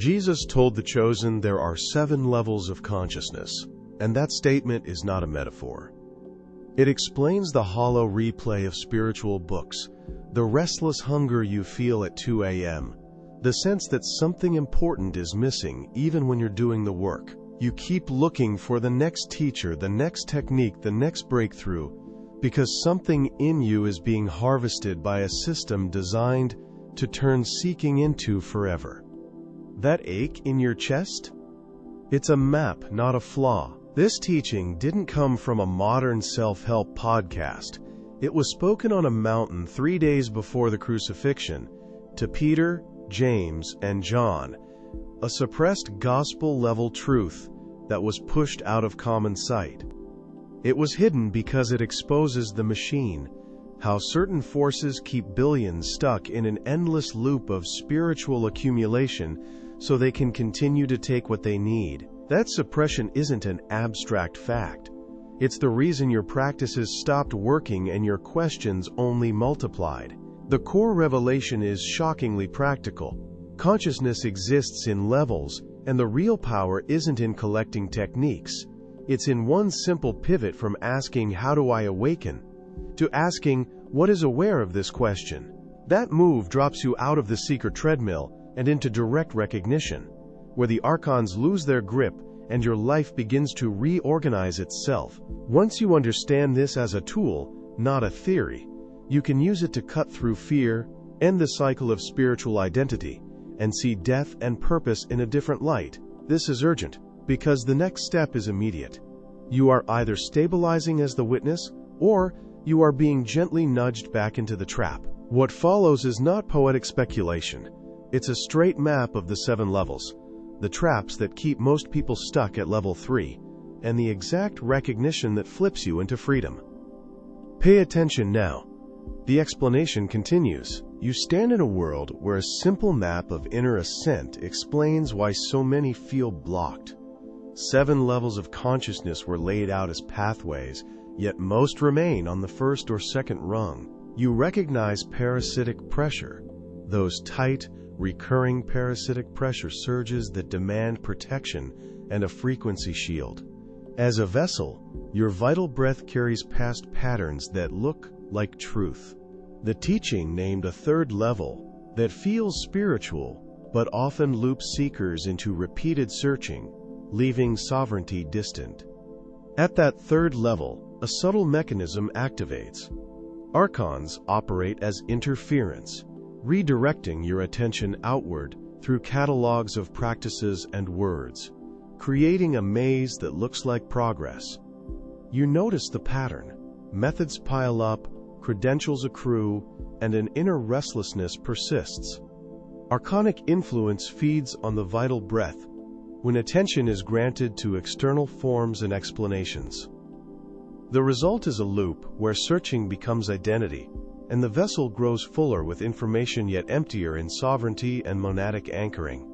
Jesus told the chosen there are 7 levels of consciousness, and that statement is not a metaphor. It explains the hollow replay of spiritual books, the restless hunger you feel at 2 a.m., the sense that something important is missing even when you're doing the work. You keep looking for the next teacher, the next technique, the next breakthrough, because something in you is being harvested by a system designed to turn seeking into forever. That ache in your chest? It's a map, not a flaw. This teaching didn't come from a modern self-help podcast. It was spoken on a mountain 3 days before the crucifixion to Peter, James, and John, a suppressed gospel-level truth that was pushed out of common sight. It was hidden because it exposes the machine, how certain forces keep billions stuck in an endless loop of spiritual accumulation so they can continue to take what they need. That suppression isn't an abstract fact. It's the reason your practices stopped working and your questions only multiplied. The core revelation is shockingly practical. Consciousness exists in levels, and the real power isn't in collecting techniques. It's in one simple pivot from asking, "How do I awaken?" to asking, "What is aware of this question?" That move drops you out of the seeker treadmill and into direct recognition, where the Archons lose their grip and your life begins to reorganize itself. Once you understand this as a tool, not a theory, you can use it to cut through fear, end the cycle of spiritual identity, and see death and purpose in a different light. This is urgent, because the next step is immediate. You are either stabilizing as the witness, or you are being gently nudged back into the trap. What follows is not poetic speculation. It's a straight map of the 7 levels, the traps that keep most people stuck at level 3, and the exact recognition that flips you into freedom. Pay attention now. The explanation continues. You stand in a world where a simple map of inner ascent explains why so many feel blocked. 7 levels of consciousness were laid out as pathways, yet most remain on the first or second rung. You recognize parasitic pressure, those tight, recurring parasitic pressure surges that demand protection and a frequency shield. As a vessel, your vital breath carries past patterns that look like truth. The teaching named a 3rd level that feels spiritual, but often loops seekers into repeated searching, leaving sovereignty distant. At that 3rd level, a subtle mechanism activates. Archons operate as interference, redirecting your attention outward through catalogs of practices and words, creating a maze that looks like progress. You notice the pattern. Methods pile up, credentials accrue, and an inner restlessness persists. Archonic influence feeds on the vital breath when attention is granted to external forms and explanations. The result is a loop where searching becomes identity, and the vessel grows fuller with information yet emptier in sovereignty and monadic anchoring.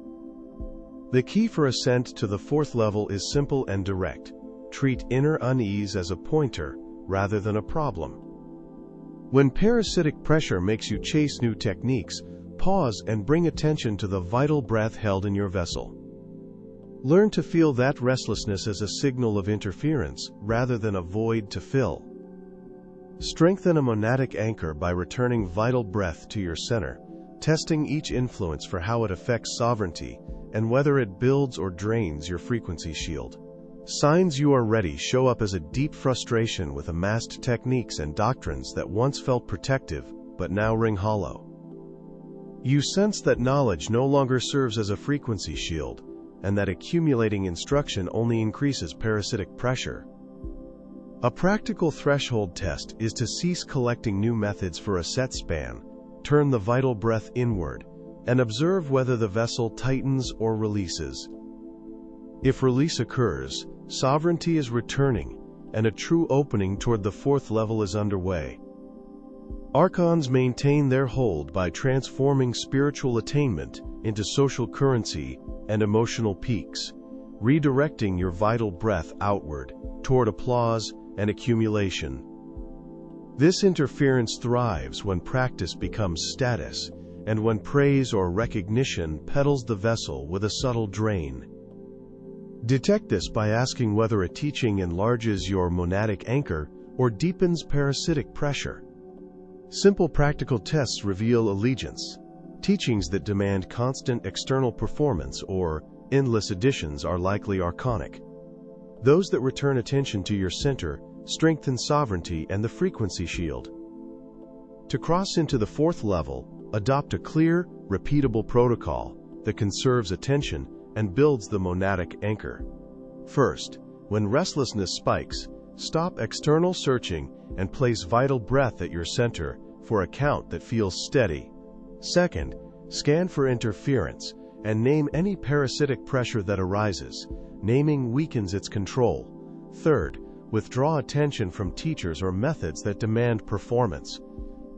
The key for ascent to the 4th level is simple and direct. Treat inner unease as a pointer rather than a problem. When parasitic pressure makes you chase new techniques, pause and bring attention to the vital breath held in your vessel. Learn to feel that restlessness as a signal of interference rather than a void to fill. Strengthen a monadic anchor by returning vital breath to your center, testing each influence for how it affects sovereignty and whether it builds or drains your frequency shield. Signs you are ready show up as a deep frustration with amassed techniques and doctrines that once felt protective but now ring hollow. You sense that knowledge no longer serves as a frequency shield, and that accumulating instruction only increases parasitic pressure. A practical threshold test is to cease collecting new methods for a set span, turn the vital breath inward, and observe whether the vessel tightens or releases. If release occurs, sovereignty is returning, and a true opening toward the 4th level is underway. Archons maintain their hold by transforming spiritual attainment into social currency and emotional peaks, redirecting your vital breath outward, toward applause and accumulation. This interference thrives when practice becomes status, and when praise or recognition peddles the vessel with a subtle drain. Detect this by asking whether a teaching enlarges your monadic anchor or deepens parasitic pressure. Simple practical tests reveal allegiance. Teachings that demand constant external performance or endless additions are likely archonic. Those that return attention to your center strengthen sovereignty and the frequency shield. To cross into the fourth level, adopt a clear, repeatable protocol that conserves attention and builds the monadic anchor. First, when restlessness spikes, stop external searching and place vital breath at your center for a count that feels steady. Second, scan for interference and name any parasitic pressure that arises. Naming weakens its control. Third, withdraw attention from teachers or methods that demand performance.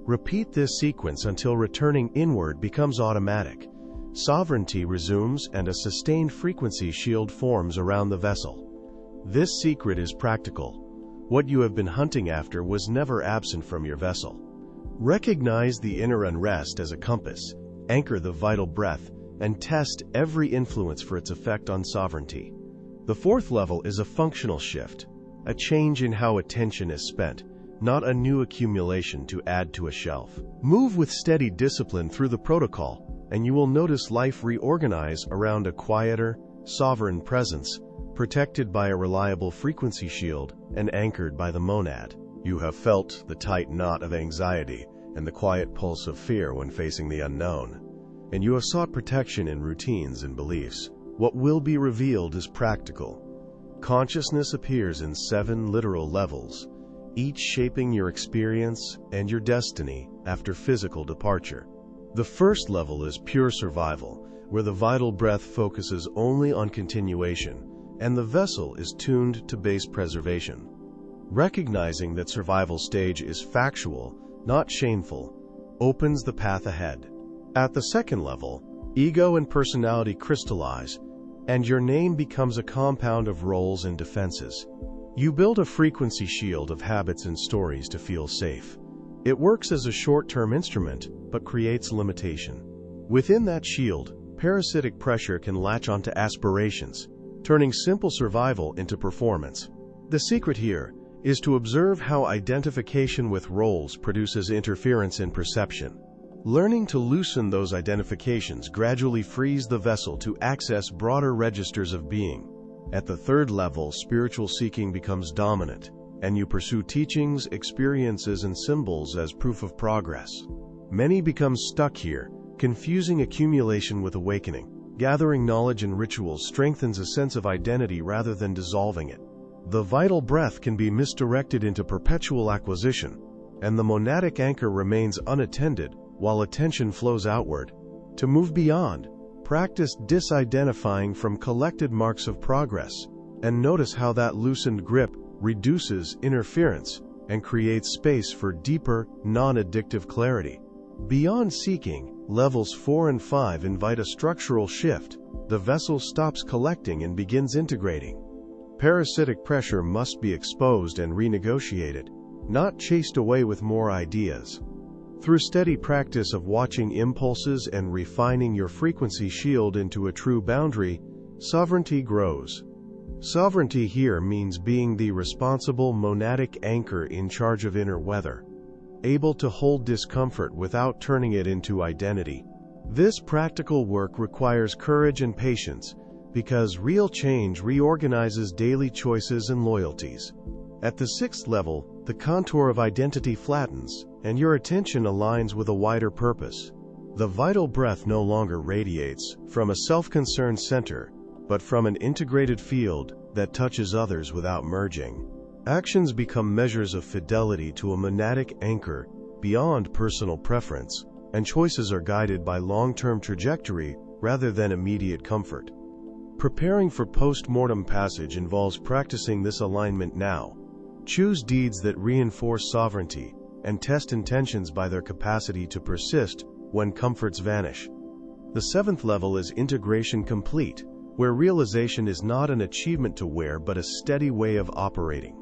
Repeat this sequence until returning inward becomes automatic. Sovereignty resumes and a sustained frequency shield forms around the vessel. This secret is practical. What you have been hunting after was never absent from your vessel. Recognize the inner unrest as a compass, anchor the vital breath, and test every influence for its effect on sovereignty. The fourth level is a functional shift, a change in how attention is spent, not a new accumulation to add to a shelf. Move with steady discipline through the protocol, and you will notice life reorganize around a quieter, sovereign presence, protected by a reliable frequency shield and anchored by the monad. You have felt the tight knot of anxiety and the quiet pulse of fear when facing the unknown, and you have sought protection in routines and beliefs. What will be revealed is practical. Consciousness appears in 7 literal levels, each shaping your experience and your destiny after physical departure. The first level is pure survival, where the vital breath focuses only on continuation, and the vessel is tuned to base preservation. Recognizing that survival stage is factual, not shameful, opens the path ahead. At the second level, ego and personality crystallize, and your name becomes a compound of roles and defenses. You build a frequency shield of habits and stories to feel safe. It works as a short-term instrument, but creates limitation. Within that shield, parasitic pressure can latch onto aspirations, turning simple survival into performance. The secret here is to observe how identification with roles produces interference in perception. Learning to loosen those identifications gradually frees the vessel to access broader registers of being. At the third level, spiritual seeking becomes dominant, and you pursue teachings, experiences, and symbols as proof of progress. Many become stuck here, confusing accumulation with awakening. Gathering knowledge and rituals strengthens a sense of identity rather than dissolving it. The vital breath can be misdirected into perpetual acquisition, and the monadic anchor remains unattended while attention flows outward. To move beyond, practice disidentifying from collected marks of progress, and notice how that loosened grip reduces interference and creates space for deeper, non-addictive clarity. Beyond seeking, levels 4 and 5 invite a structural shift. The vessel stops collecting and begins integrating. Parasitic pressure must be exposed and renegotiated, not chased away with more ideas. Through steady practice of watching impulses and refining your frequency shield into a true boundary, sovereignty grows. Sovereignty here means being the responsible monadic anchor in charge of inner weather, able to hold discomfort without turning it into identity. This practical work requires courage and patience, because real change reorganizes daily choices and loyalties. At the sixth level, the contour of identity flattens, and your attention aligns with a wider purpose. The vital breath no longer radiates from a self-concerned center, but from an integrated field that touches others without merging. Actions become measures of fidelity to a monadic anchor beyond personal preference, and choices are guided by long-term trajectory rather than immediate comfort. Preparing for post-mortem passage involves practicing this alignment now. Choose deeds that reinforce sovereignty, and test intentions by their capacity to persist when comforts vanish. The seventh level is integration complete, where realization is not an achievement to wear but a steady way of operating.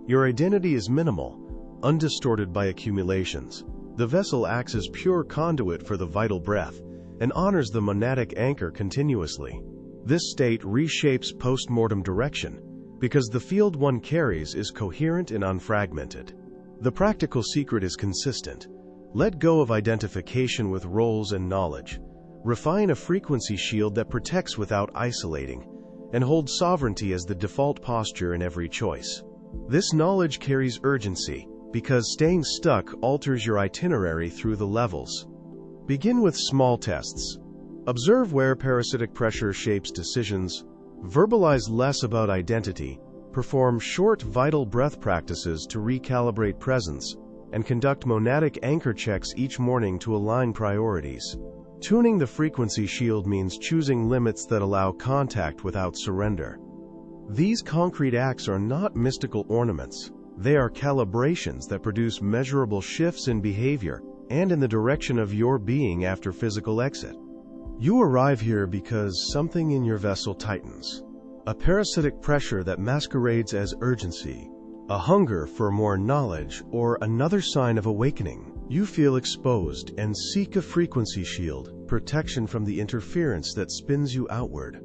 Your identity is minimal, undistorted by accumulations. The vessel acts as pure conduit for the vital breath and honors the monadic anchor continuously. This state reshapes post-mortem direction because the field one carries is coherent and unfragmented. The practical secret is consistent. Let go of identification with roles and knowledge. Refine a frequency shield that protects without isolating, and hold sovereignty as the default posture in every choice. This knowledge carries urgency, because staying stuck alters your itinerary through the levels. Begin with small tests. Observe where parasitic pressure shapes decisions. Verbalize less about identity. Perform short vital breath practices to recalibrate presence, and conduct monadic anchor checks each morning to align priorities. Tuning the frequency shield means choosing limits that allow contact without surrender. These concrete acts are not mystical ornaments. They are calibrations that produce measurable shifts in behavior and in the direction of your being after physical exit. You arrive here because something in your vessel tightens. A parasitic pressure that masquerades as urgency, a hunger for more knowledge, or another sign of awakening. You feel exposed and seek a frequency shield, protection from the interference that spins you outward.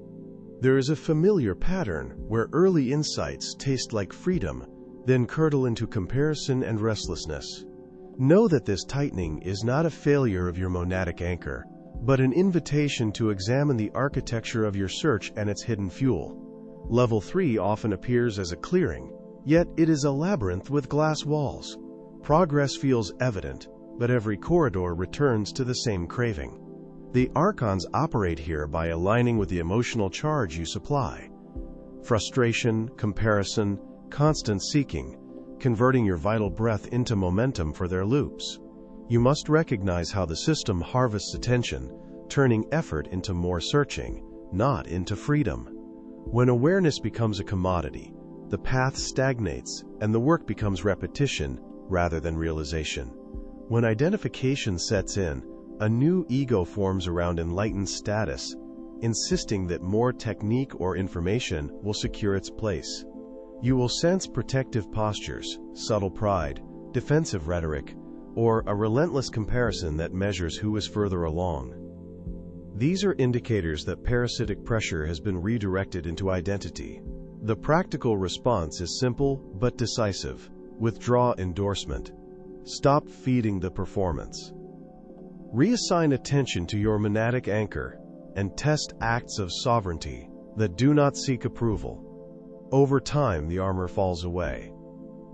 There is a familiar pattern where early insights taste like freedom, then curdle into comparison and restlessness. Know that this tightening is not a failure of your monadic anchor, but an invitation to examine the architecture of your search and its hidden fuel. Level 3 often appears as a clearing, yet it is a labyrinth with glass walls. Progress feels evident, but every corridor returns to the same craving. The Archons operate here by aligning with the emotional charge you supply. Frustration, comparison, constant seeking, converting your vital breath into momentum for their loops. You must recognize how the system harvests attention, turning effort into more searching, not into freedom. When awareness becomes a commodity, the path stagnates and the work becomes repetition rather than realization. When identification sets in, a new ego forms around enlightened status, insisting that more technique or information will secure its place. You will sense protective postures, subtle pride, defensive rhetoric, or a relentless comparison that measures who is further along. These are indicators that parasitic pressure has been redirected into identity. The practical response is simple but decisive. Withdraw endorsement. Stop feeding the performance. Reassign attention to your monadic anchor and test acts of sovereignty that do not seek approval. Over time, the armor falls away.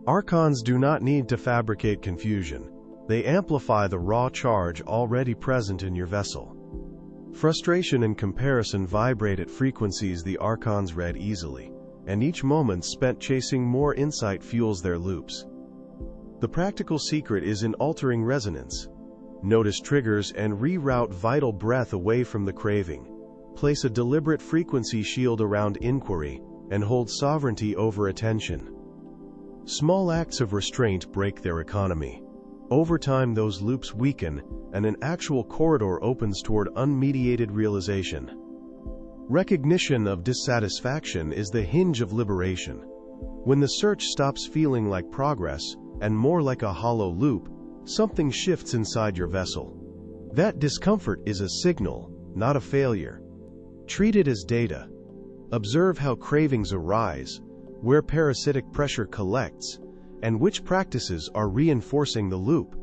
Archons do not need to fabricate confusion. They amplify the raw charge already present in your vessel. Frustration and comparison vibrate at frequencies the Archons read easily, and each moment spent chasing more insight fuels their loops. The practical secret is in altering resonance. Notice triggers and reroute vital breath away from the craving. Place a deliberate frequency shield around inquiry and hold sovereignty over attention. Small acts of restraint break their economy. Over time, those loops weaken, and an actual corridor opens toward unmediated realization. Recognition of dissatisfaction is the hinge of liberation. When the search stops feeling like progress and more like a hollow loop, something shifts inside your vessel. That discomfort is a signal, not a failure. Treat it as data. Observe how cravings arise, where parasitic pressure collects, and which practices are reinforcing the loop.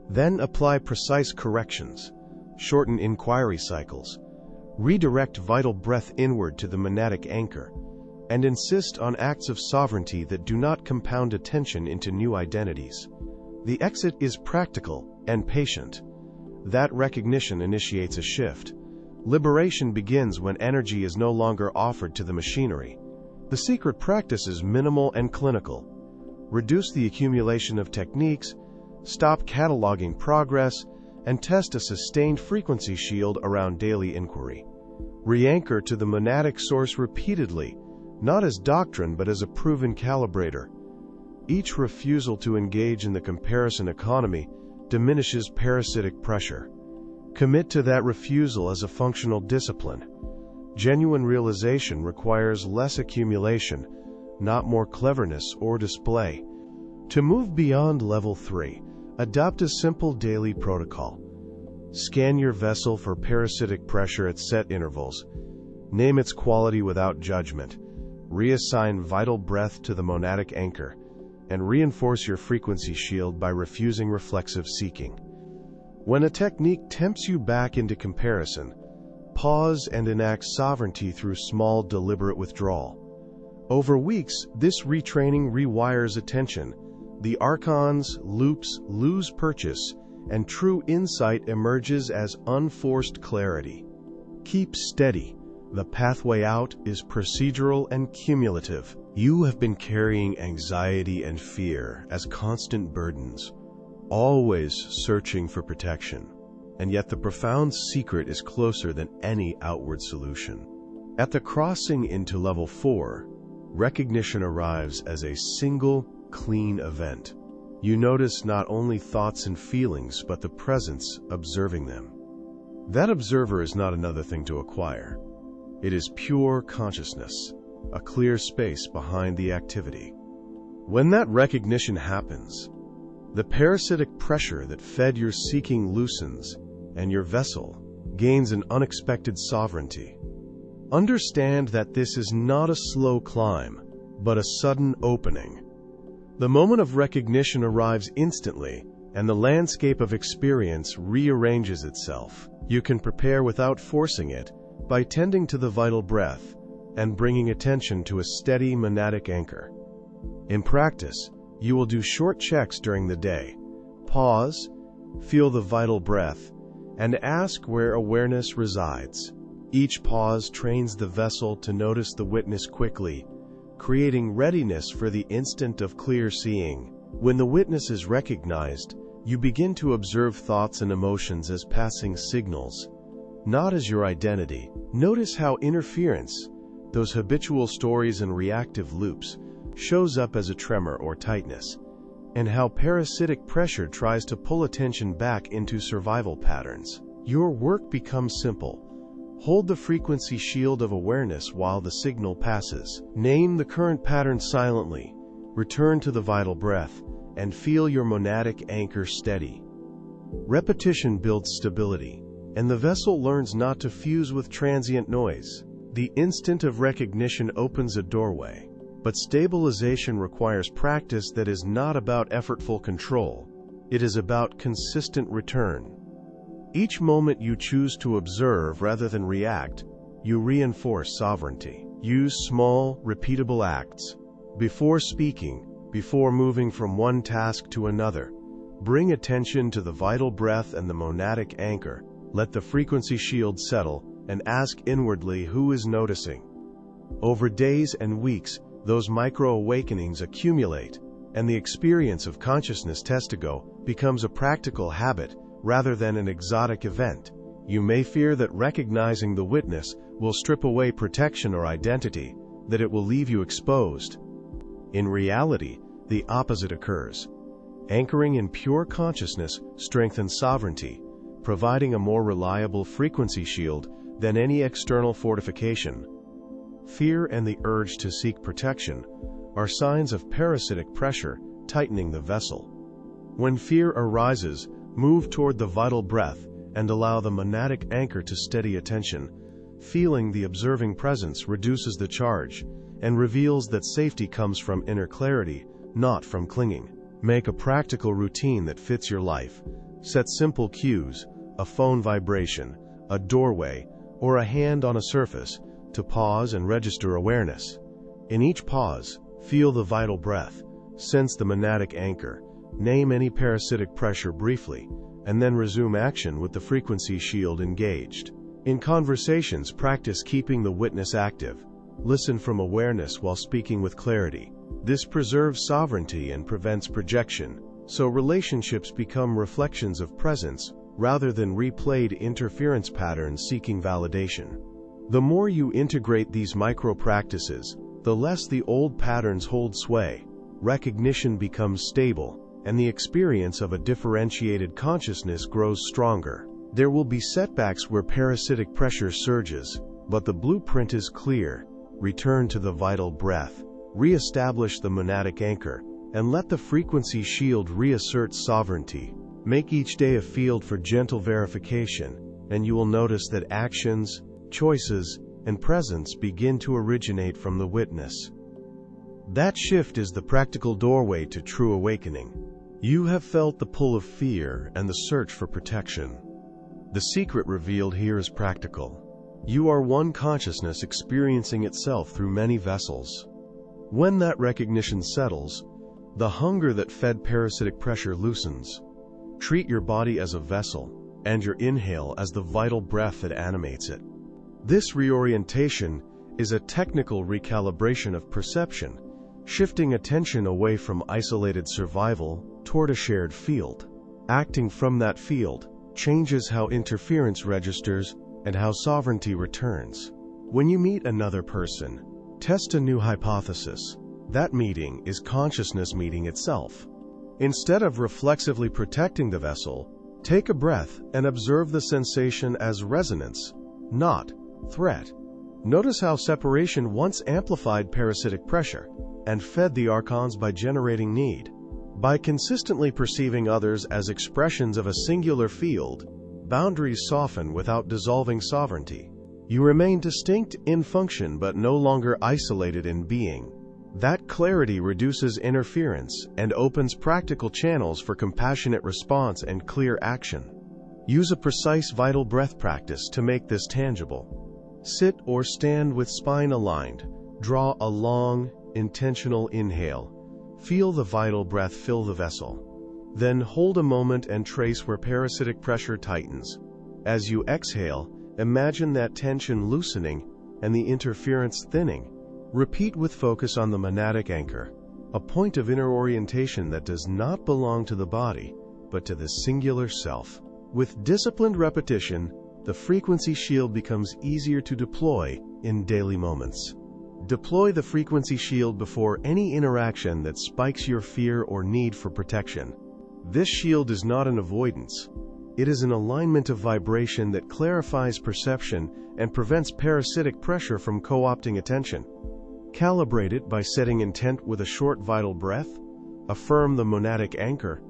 Then apply precise corrections, shorten inquiry cycles, redirect vital breath inward to the monadic anchor, and insist on acts of sovereignty that do not compound attention into new identities. The exit is practical and patient. That recognition initiates a shift. Liberation begins when energy is no longer offered to the machinery. The secret practice is minimal and clinical. Reduce the accumulation of techniques, stop cataloging progress, and test a sustained frequency shield around daily inquiry. Re-anchor to the monadic source repeatedly, not as doctrine but as a proven calibrator. Each refusal to engage in the comparison economy diminishes parasitic pressure. Commit to that refusal as a functional discipline. Genuine realization requires less accumulation, not more cleverness or display. To move beyond level 3, Adopt a simple daily protocol. Scan your vessel for parasitic pressure at set intervals. Name its quality without judgment. Reassign vital breath to the monadic anchor, and reinforce your frequency shield by refusing reflexive seeking. When a technique tempts you back into comparison, pause and enact sovereignty through small, deliberate withdrawal. Over weeks, this retraining rewires attention. The Archons, loops lose purchase, and true insight emerges as unforced clarity. Keep steady. The pathway out is procedural and cumulative. You have been carrying anxiety and fear as constant burdens, always searching for protection. And yet the profound secret is closer than any outward solution. At the crossing into level 4, recognition arrives as a single, clean event. You notice not only thoughts and feelings, but the presence observing them. That observer is not another thing to acquire. It is pure consciousness, a clear space behind the activity. When that recognition happens, the parasitic pressure that fed your seeking loosens, and your vessel gains an unexpected sovereignty. Understand that this is not a slow climb, but a sudden opening. The moment of recognition arrives instantly, and the landscape of experience rearranges itself. You can prepare without forcing it by tending to the vital breath and bringing attention to a steady monadic anchor. In practice, you will do short checks during the day. Pause, feel the vital breath, and ask where awareness resides. Each pause trains the vessel to notice the witness quickly, creating readiness for the instant of clear seeing. When the witness is recognized, you begin to observe thoughts and emotions as passing signals, not as your identity. Notice how interference, those habitual stories and reactive loops, shows up as a tremor or tightness, and how parasitic pressure tries to pull attention back into survival patterns. Your work becomes simple. Hold the frequency shield of awareness while the signal passes. Name the current pattern silently. Return to the vital breath, and feel your monadic anchor steady. Repetition builds stability, and the vessel learns not to fuse with transient noise. The instant of recognition opens a doorway, but stabilization requires practice that is not about effortful control. It is about consistent return. Each moment you choose to observe rather than react, you reinforce sovereignty. Use small, repeatable acts. Before speaking, before moving from one task to another, bring attention to the vital breath and the monadic anchor. Let the frequency shield settle, and ask inwardly who is noticing. Over days and weeks, those micro-awakenings accumulate, and the experience of consciousness testigo becomes a practical habit rather than an exotic event. You may fear that recognizing the witness will strip away protection or identity, that it will leave you exposed. In reality, the opposite occurs. Anchoring in pure consciousness strengthens sovereignty, providing a more reliable frequency shield than any external fortification. Fear and the urge to seek protection are signs of parasitic pressure tightening the vessel. When fear arises, move toward the vital breath and allow the monadic anchor to steady attention. Feeling the observing presence reduces the charge and reveals that safety comes from inner clarity, not from clinging. Make a practical routine that fits your life. Set simple cues, a phone vibration, a doorway, or a hand on a surface, to pause and register awareness. In each pause, feel the vital breath, sense the monadic anchor, name any parasitic pressure briefly, and then resume action with the frequency shield engaged. In conversations, practice keeping the witness active. Listen from awareness while speaking with clarity. This preserves sovereignty and prevents projection, so relationships become reflections of presence rather than replayed interference patterns seeking validation. The more you integrate these micro-practices, the less the old patterns hold sway. Recognition becomes stable, and the experience of a differentiated consciousness grows stronger. There will be setbacks where parasitic pressure surges, but the blueprint is clear. Return to the vital breath, re-establish the monadic anchor, and let the frequency shield reassert sovereignty. Make each day a field for gentle verification, and you will notice that actions, choices, and presence begin to originate from the witness. That shift is the practical doorway to true awakening. You have felt the pull of fear and the search for protection. The secret revealed here is practical. You are one consciousness experiencing itself through many vessels. When that recognition settles, the hunger that fed parasitic pressure loosens. Treat your body as a vessel, and your inhale as the vital breath that animates it. This reorientation is a technical recalibration of perception, shifting attention away from isolated survival toward a shared field. Acting from that field changes how interference registers and how sovereignty returns. When you meet another person, test a new hypothesis. That meeting is consciousness meeting itself. Instead of reflexively protecting the vessel, take a breath and observe the sensation as resonance, not threat. Notice how separation once amplified parasitic pressure and fed the Archons by generating need. By consistently perceiving others as expressions of a singular field, boundaries soften without dissolving sovereignty. You remain distinct in function but no longer isolated in being. That clarity reduces interference and opens practical channels for compassionate response and clear action. Use a precise vital breath practice to make this tangible. Sit or stand with spine aligned. Draw a long, intentional inhale. Feel the vital breath fill the vessel. Then hold a moment and trace where parasitic pressure tightens. As you exhale, imagine that tension loosening and the interference thinning. Repeat with focus on the monadic anchor, a point of inner orientation that does not belong to the body, but to the singular self. With disciplined repetition, the frequency shield becomes easier to deploy in daily moments. Deploy the frequency shield before any interaction that spikes your fear or need for protection. This shield is not an avoidance. It is an alignment of vibration that clarifies perception and prevents parasitic pressure from co-opting attention. Calibrate it by setting intent with a short vital breath, affirm the monadic anchor,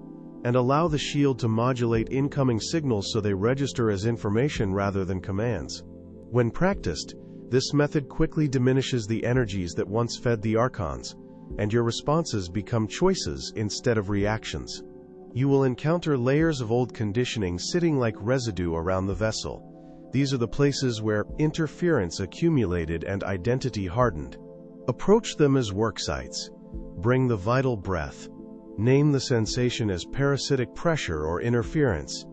and allow the shield to modulate incoming signals so they register as information rather than commands. When practiced, this method quickly diminishes the energies that once fed the Archons, and your responses become choices instead of reactions. You will encounter layers of old conditioning sitting like residue around the vessel. These are the places where interference accumulated and identity hardened. Approach them as work sites. Bring the vital breath. Name the sensation as parasitic pressure or interference.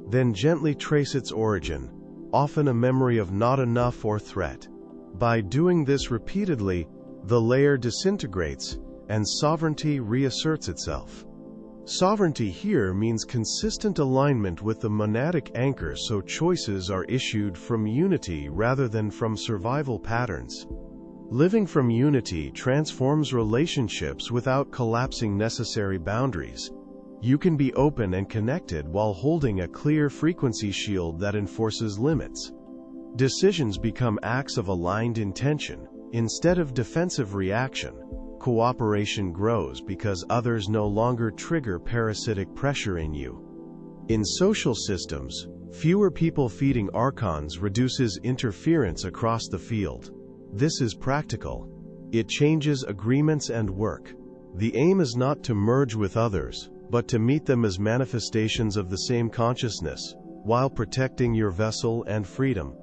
Then gently trace its origin, often a memory of not enough or threat. By doing this repeatedly, the layer disintegrates and sovereignty reasserts itself. Sovereignty here means consistent alignment with the monadic anchor, so choices are issued from unity rather than from survival patterns. Living from unity transforms relationships without collapsing necessary boundaries. You can be open and connected while holding a clear frequency shield that enforces limits. Decisions become acts of aligned intention instead of defensive reaction. Cooperation grows because others no longer trigger parasitic pressure in you. In social systems, fewer people feeding Archons reduces interference across the field. This is practical. It changes agreements and work. The aim is not to merge with others, but to meet them as manifestations of the same consciousness, while protecting your vessel and freedom.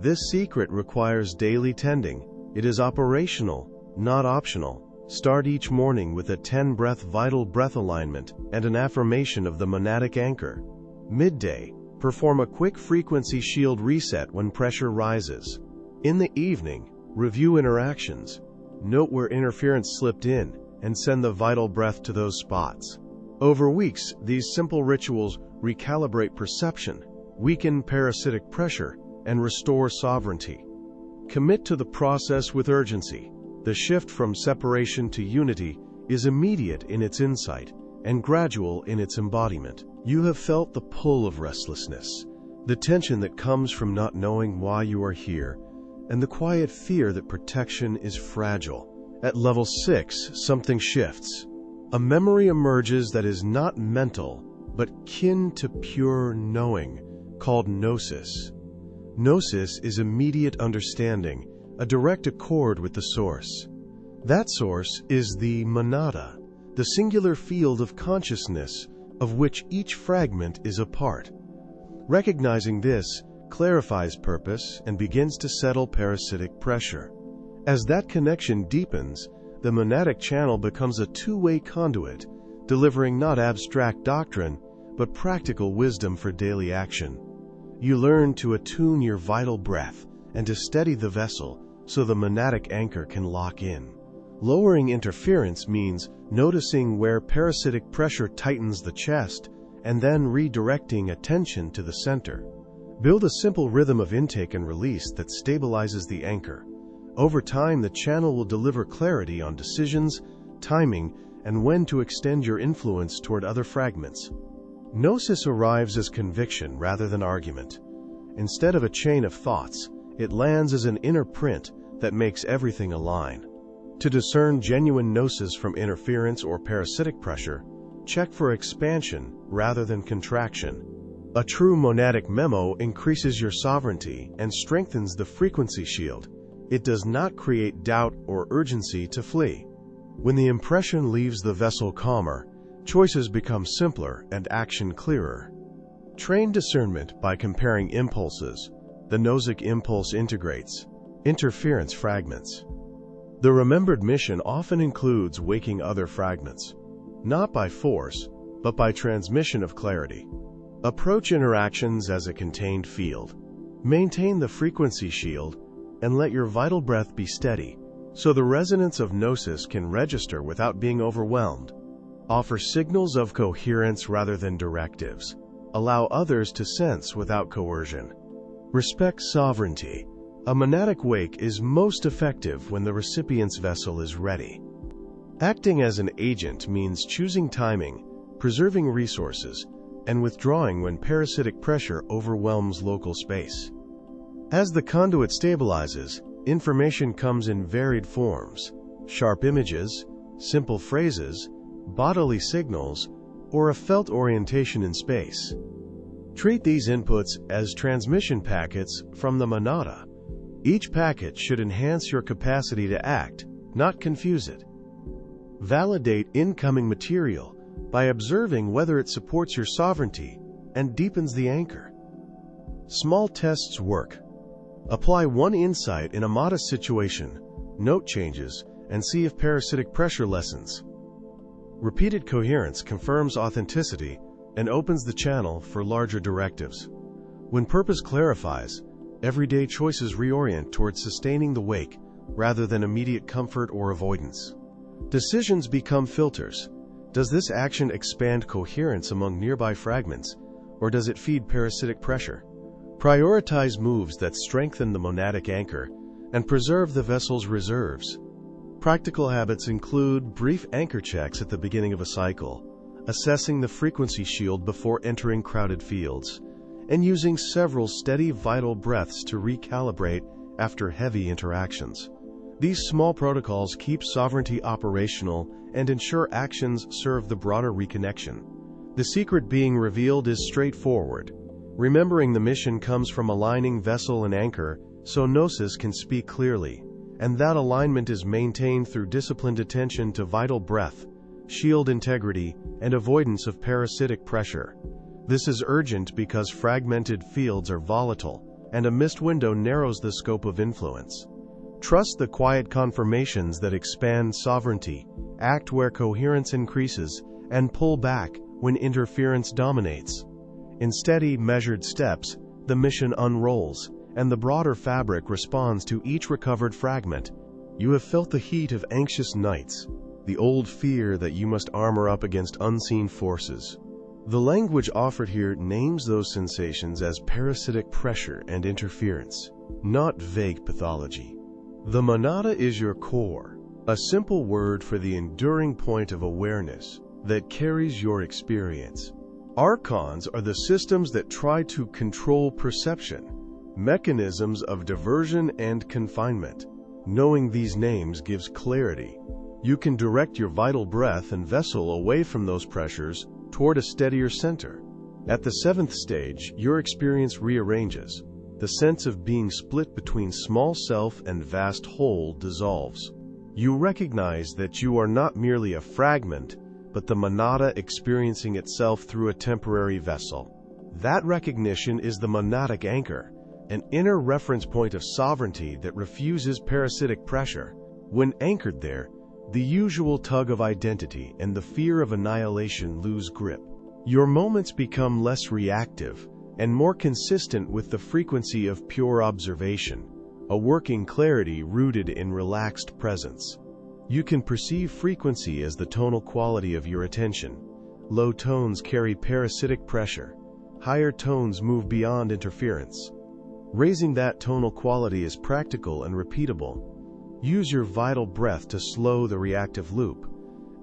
This secret requires daily tending. It is operational, not optional. Start each morning with a 10-breath vital breath alignment and an affirmation of the monadic anchor. Midday, perform a quick frequency shield reset when pressure rises. In the evening, review interactions. Note where interference slipped in and send the vital breath to those spots. Over weeks, these simple rituals recalibrate perception, weaken parasitic pressure, and restore sovereignty. Commit to the process with urgency. The shift from separation to unity is immediate in its insight and gradual in its embodiment. You have felt the pull of restlessness, the tension that comes from not knowing why you are here, and the quiet fear that protection is fragile. At level 6, something shifts. A memory emerges that is not mental, but kin to pure knowing, called gnosis. Gnosis is immediate understanding, a direct accord with the source. That source is the monada, the singular field of consciousness of which each fragment is a part. Recognizing this clarifies purpose and begins to settle parasitic pressure. As that connection deepens, the monadic channel becomes a two-way conduit, delivering not abstract doctrine, but practical wisdom for daily action. You learn to attune your vital breath and to steady the vessel so the monadic anchor can lock in. Lowering interference means noticing where parasitic pressure tightens the chest and then redirecting attention to the center. Build a simple rhythm of intake and release that stabilizes the anchor. Over time, the channel will deliver clarity on decisions, timing, and when to extend your influence toward other fragments. Gnosis arrives as conviction rather than argument. Instead of a chain of thoughts, it lands as an inner print that makes everything align. To discern genuine gnosis from interference or parasitic pressure, check for expansion rather than contraction. A true monadic memo increases your sovereignty and strengthens the frequency shield. It does not create doubt or urgency to flee. When the impression leaves the vessel calmer, choices become simpler and action clearer. Train discernment by comparing impulses. The gnosic impulse integrates interference fragments. The remembered mission often includes waking other fragments, not by force, but by transmission of clarity. Approach interactions as a contained field. Maintain the frequency shield and let your vital breath be steady, so the resonance of gnosis can register without being overwhelmed. Offer signals of coherence rather than directives. Allow others to sense without coercion. Respect sovereignty. A monadic wake is most effective when the recipient's vessel is ready. Acting as an agent means choosing timing, preserving resources, and withdrawing when parasitic pressure overwhelms local space. As the conduit stabilizes, information comes in varied forms: sharp images, simple phrases, bodily signals, or a felt orientation in space. Treat these inputs as transmission packets from the monada. Each packet should enhance your capacity to act, not confuse it. Validate incoming material by observing whether it supports your sovereignty and deepens the anchor. Small tests work. Apply one insight in a modest situation, note changes, and see if parasitic pressure lessens. Repeated coherence confirms authenticity and opens the channel for larger directives. When purpose clarifies, everyday choices reorient towards sustaining the wake rather than immediate comfort or avoidance. Decisions become filters. Does this action expand coherence among nearby fragments, or does it feed parasitic pressure? Prioritize moves that strengthen the monadic anchor and preserve the vessel's reserves. Practical habits include brief anchor checks at the beginning of a cycle, assessing the frequency shield before entering crowded fields, and using several steady vital breaths to recalibrate after heavy interactions. These small protocols keep sovereignty operational and ensure actions serve the broader reconnection. The secret being revealed is straightforward. Remembering the mission comes from aligning vessel and anchor so gnosis can speak clearly, and that alignment is maintained through disciplined attention to vital breath, shield integrity, and avoidance of parasitic pressure. This is urgent because fragmented fields are volatile, and a missed window narrows the scope of influence. Trust the quiet confirmations that expand sovereignty, act where coherence increases, and pull back when interference dominates. In steady, measured steps, the mission unrolls, and the broader fabric responds to each recovered fragment. You have felt the heat of anxious nights, the old fear that you must armor up against unseen forces. The language offered here names those sensations as parasitic pressure and interference, not vague pathology. The monada is your core, a simple word for the enduring point of awareness that carries your experience. Archons are the systems that try to control perception, mechanisms of diversion and confinement. Knowing these names gives clarity. You can direct your vital breath and vessel away from those pressures toward a steadier center. At the 7th stage, your experience rearranges. The sense of being split between small self and vast whole dissolves. You recognize that you are not merely a fragment, but the monada experiencing itself through a temporary vessel. That recognition is the monadic anchor, an inner reference point of sovereignty that refuses parasitic pressure. When anchored there, the usual tug of identity and the fear of annihilation lose grip. Your moments become less reactive and more consistent with the frequency of pure observation, a working clarity rooted in relaxed presence. You can perceive frequency as the tonal quality of your attention. Low tones carry parasitic pressure. Higher tones move beyond interference. Raising that tonal quality is practical and repeatable. Use your vital breath to slow the reactive loop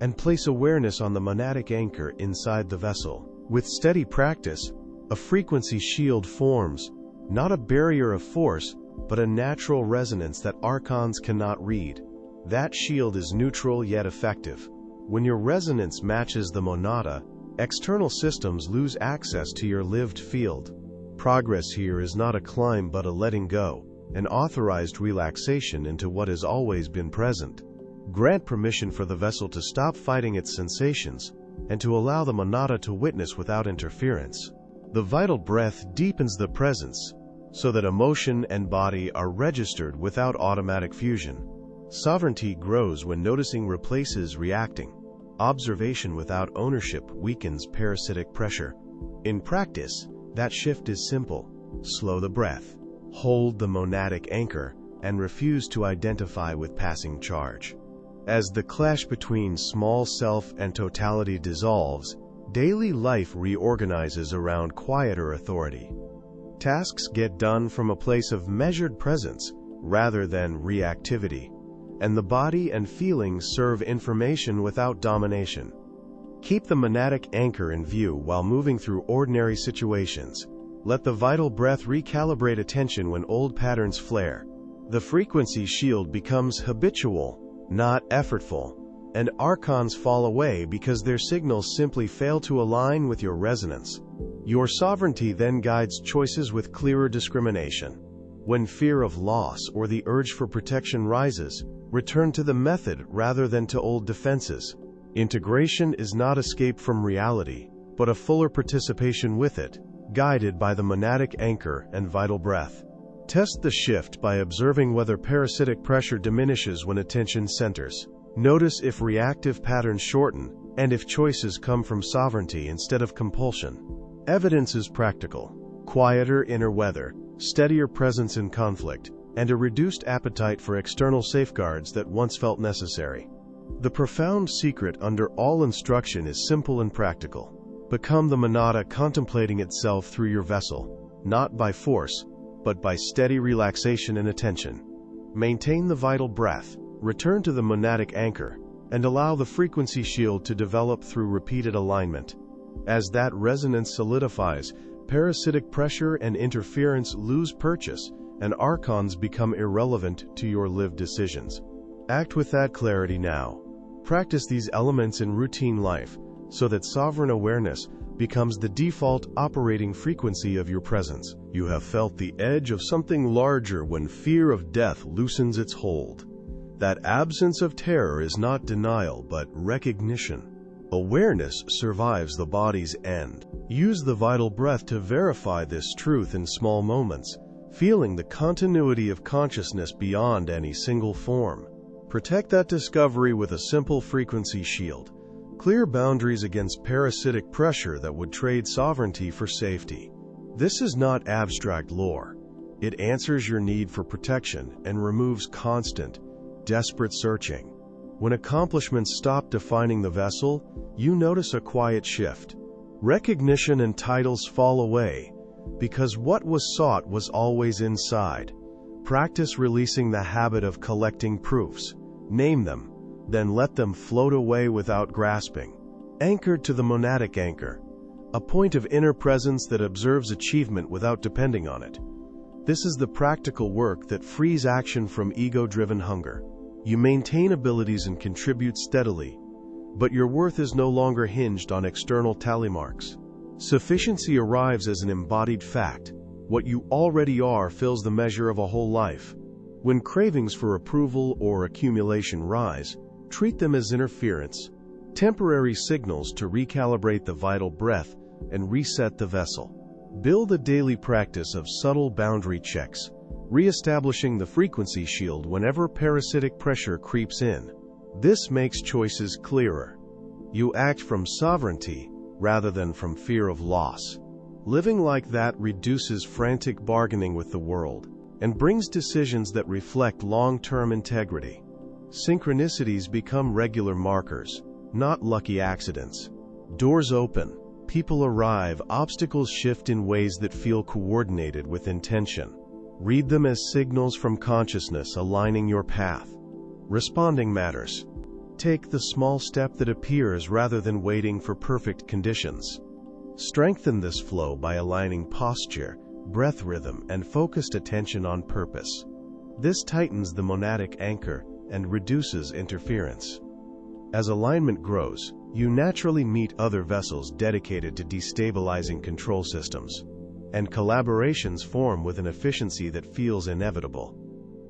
and place awareness on the monadic anchor inside the vessel. With steady practice, a frequency shield forms, not a barrier of force, but a natural resonance that Archons cannot read. That shield is neutral yet effective. When your resonance matches the monada, external systems lose access to your lived field. Progress here is not a climb but a letting go, an authorized relaxation into what has always been present. Grant permission for the vessel to stop fighting its sensations and to allow the monada to witness without interference. The vital breath deepens the presence so that emotion and body are registered without automatic fusion. Sovereignty grows when noticing replaces reacting. Observation without ownership weakens parasitic pressure. In practice, that shift is simple. Slow the breath, hold the monadic anchor, and refuse to identify with passing charge. As the clash between small self and totality dissolves, daily life reorganizes around quieter authority. Tasks get done from a place of measured presence rather than reactivity, and the body and feelings serve information without domination. Keep the monadic anchor in view while moving through ordinary situations. Let the vital breath recalibrate attention when old patterns flare. The frequency shield becomes habitual, not effortful, and Archons fall away because their signals simply fail to align with your resonance. Your sovereignty then guides choices with clearer discrimination. When fear of loss or the urge for protection rises, return to the method rather than to old defenses. Integration is not escape from reality, but a fuller participation with it, guided by the monadic anchor and vital breath. Test the shift by observing whether parasitic pressure diminishes when attention centers. Notice if reactive patterns shorten, and if choices come from sovereignty instead of compulsion. Evidence is practical. Quieter inner weather, steadier presence in conflict, and a reduced appetite for external safeguards that once felt necessary. The profound secret under all instruction is simple and practical. Become the monada contemplating itself through your vessel, not by force, but by steady relaxation and attention. Maintain the vital breath, return to the monadic anchor, and allow the frequency shield to develop through repeated alignment. As that resonance solidifies, parasitic pressure and interference lose purchase, and Archons become irrelevant to your lived decisions. Act with that clarity now. Practice these elements in routine life so that sovereign awareness becomes the default operating frequency of your presence. You have felt the edge of something larger when fear of death loosens its hold. That absence of terror is not denial, but recognition. Awareness survives the body's end. Use the vital breath to verify this truth in small moments, feeling the continuity of consciousness beyond any single form. Protect that discovery with a simple frequency shield. Clear boundaries against parasitic pressure that would trade sovereignty for safety. This is not abstract lore. It answers your need for protection and removes constant, desperate searching. When accomplishments stop defining the vessel, you notice a quiet shift. Recognition and titles fall away, because what was sought was always inside. Practice releasing the habit of collecting proofs. Name them, then let them float away without grasping. Anchored to the monadic anchor, a point of inner presence that observes achievement without depending on it. This is the practical work that frees action from ego-driven hunger. You maintain abilities and contribute steadily, but your worth is no longer hinged on external tally marks. Sufficiency arrives as an embodied fact. What you already are fills the measure of a whole life. When cravings for approval or accumulation rise, treat them as interference, temporary signals to recalibrate the vital breath and reset the vessel. Build a daily practice of subtle boundary checks, re-establishing the frequency shield whenever parasitic pressure creeps in. This makes choices clearer. You act from sovereignty rather than from fear of loss. Living like that reduces frantic bargaining with the world and brings decisions that reflect long-term integrity. Synchronicities become regular markers, not lucky accidents. Doors open, people arrive, obstacles shift in ways that feel coordinated with intention. Read them as signals from consciousness aligning your path. Responding matters. Take the small step that appears rather than waiting for perfect conditions. Strengthen this flow by aligning posture, breath rhythm, and focused attention on purpose. This tightens the monadic anchor and reduces interference. As alignment grows, you naturally meet other vessels dedicated to destabilizing control systems, and collaborations form with an efficiency that feels inevitable.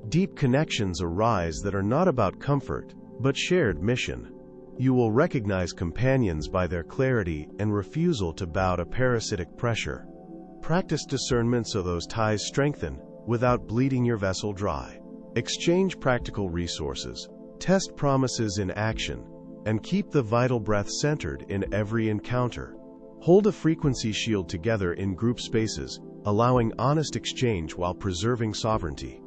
Deep connections arise that are not about comfort, but shared mission. You will recognize companions by their clarity and refusal to bow to parasitic pressure. Practice discernment so those ties strengthen without bleeding your vessel dry. Exchange practical resources, test promises in action, and keep the vital breath centered in every encounter. Hold a frequency shield together in group spaces, allowing honest exchange while preserving sovereignty.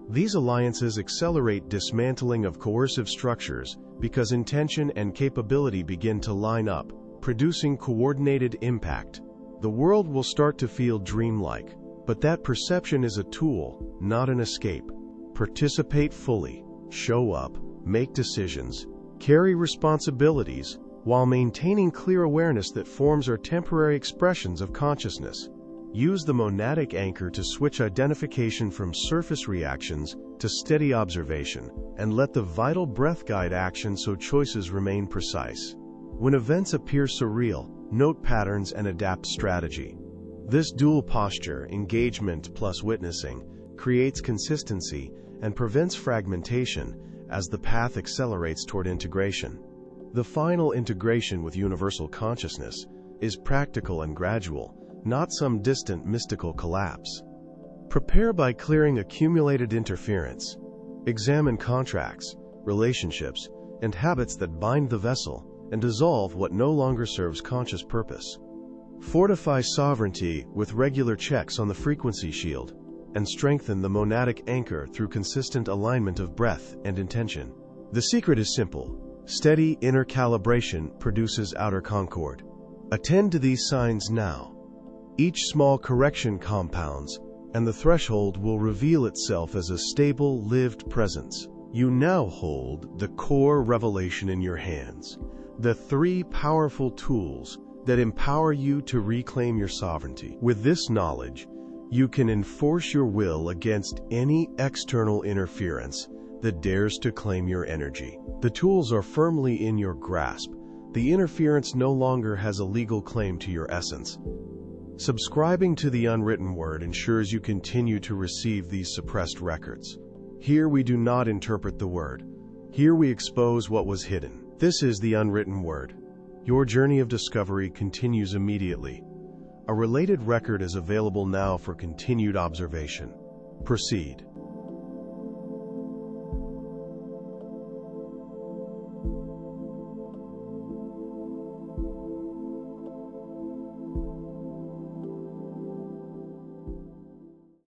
These alliances accelerate dismantling of coercive structures because intention and capability begin to line up, producing coordinated impact. The world will start to feel dreamlike, but that perception is a tool, not an escape. Participate fully, show up, make decisions, carry responsibilities, while maintaining clear awareness that forms are temporary expressions of consciousness. Use the monadic anchor to switch identification from surface reactions to steady observation, and let the vital breath guide action so choices remain precise. When events appear surreal, note patterns and adapt strategy. This dual posture, engagement plus witnessing, creates consistency and prevents fragmentation as the path accelerates toward integration. The final integration with universal consciousness is practical and gradual, not some distant mystical collapse. Prepare by clearing accumulated interference. Examine contracts, relationships, and habits that bind the vessel and dissolve what no longer serves conscious purpose. Fortify sovereignty with regular checks on the frequency shield, and strengthen the monadic anchor through consistent alignment of breath and intention. The secret is simple. Steady inner calibration produces outer concord. Attend to these signs now. Each small correction compounds, and the threshold will reveal itself as a stable, lived presence. You now hold the core revelation in your hands, the three powerful tools that empower you to reclaim your sovereignty. With this knowledge, you can enforce your will against any external interference that dares to claim your energy. The tools are firmly in your grasp. The interference no longer has a legal claim to your essence. Subscribing to the Unwritten Word ensures you continue to receive these suppressed records. Here we do not interpret the Word. Here we expose what was hidden. This is the Unwritten Word. Your journey of discovery continues immediately. A related record is available now for continued observation. Proceed.